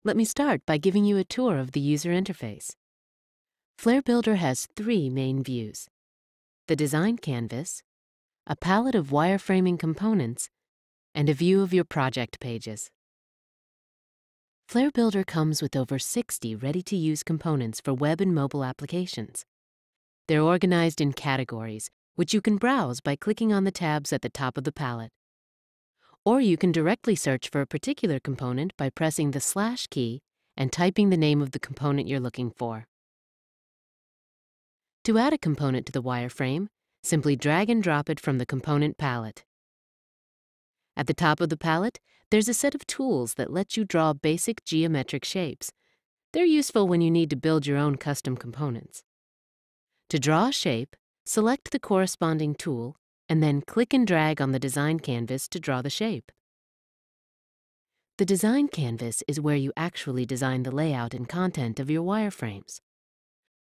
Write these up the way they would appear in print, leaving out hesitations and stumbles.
Let me start by giving you a tour of the user interface. FlairBuilder has three main views: the design canvas, a palette of wireframing components, and a view of your project pages. FlairBuilder comes with over 60 ready-to-use components for web and mobile applications. They're organized in categories, which you can browse by clicking on the tabs at the top of the palette. Or you can directly search for a particular component by pressing the / key and typing the name of the component you're looking for. To add a component to the wireframe, simply drag and drop it from the component palette. At the top of the palette, there's a set of tools that let you draw basic geometric shapes. They're useful when you need to build your own custom components. To draw a shape, select the corresponding tool and then click and drag on the design canvas to draw the shape. The design canvas is where you actually design the layout and content of your wireframes.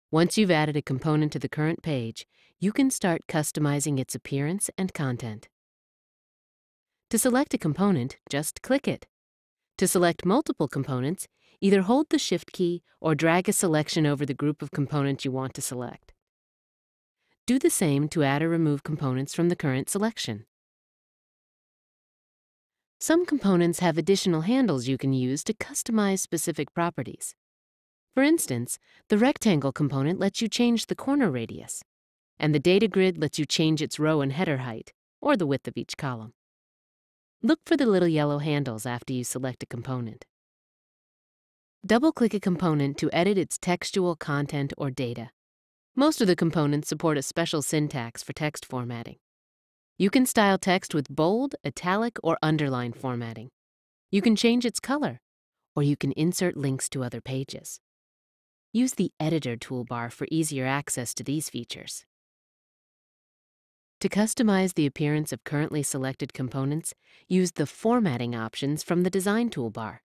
Once you've added a component to the current page, you can start customizing its appearance and content. To select a component, just click it. To select multiple components, either hold the Shift key or drag a selection over the group of components you want to select. Do the same to add or remove components from the current selection. Some components have additional handles you can use to customize specific properties. For instance, the rectangle component lets you change the corner radius, and the data grid lets you change its row and header height, or the width of each column. Look for the little yellow handles after you select a component. Double-click a component to edit its textual content or data. Most of the components support a special syntax for text formatting. You can style text with bold, italic, or underline formatting. You can change its color, or you can insert links to other pages. Use the Editor toolbar for easier access to these features. To customize the appearance of currently selected components, use the Formatting options from the Design toolbar.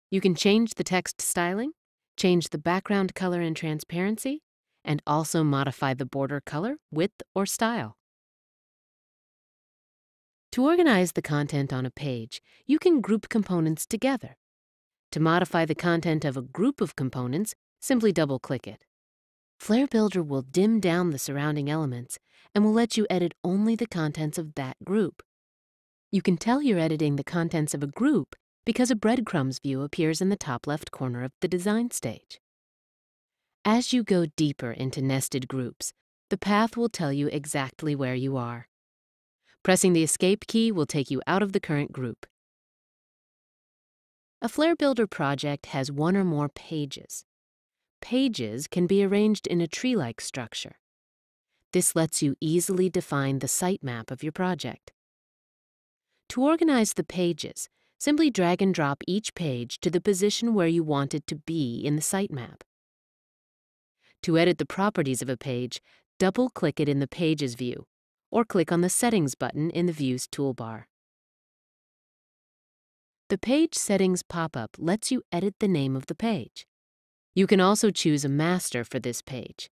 You can change the text styling, change the background color and transparency, and also modify the border color, width, or style. To organize the content on a page, you can group components together. To modify the content of a group of components, simply double-click it. FlairBuilder will dim down the surrounding elements and will let you edit only the contents of that group. You can tell you're editing the contents of a group because a breadcrumbs view appears in the top left corner of the design stage. As you go deeper into nested groups, the path will tell you exactly where you are. Pressing the Escape key will take you out of the current group. A FlairBuilder project has one or more pages. Pages can be arranged in a tree-like structure. This lets you easily define the sitemap of your project. To organize the pages, simply drag and drop each page to the position where you want it to be in the sitemap. To edit the properties of a page, double-click it in the Pages view, or click on the Settings button in the Views toolbar. The Page Settings pop-up lets you edit the name of the page. You can also choose a master for this page.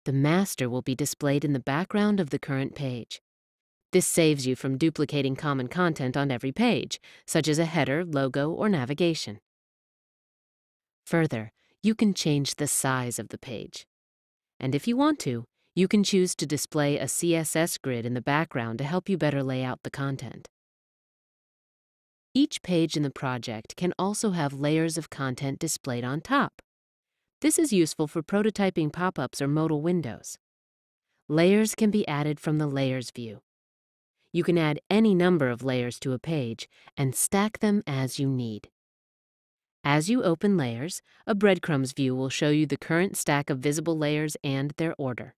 The master will be displayed in the background of the current page. This saves you from duplicating common content on every page, such as a header, logo, or navigation. Further, you can change the size of the page. And if you want to, you can choose to display a CSS grid in the background to help you better lay out the content. Each page in the project can also have layers of content displayed on top. This is useful for prototyping pop-ups or modal windows. Layers can be added from the Layers view. You can add any number of layers to a page and stack them as you need. As you open layers, a breadcrumbs view will show you the current stack of visible layers and their order.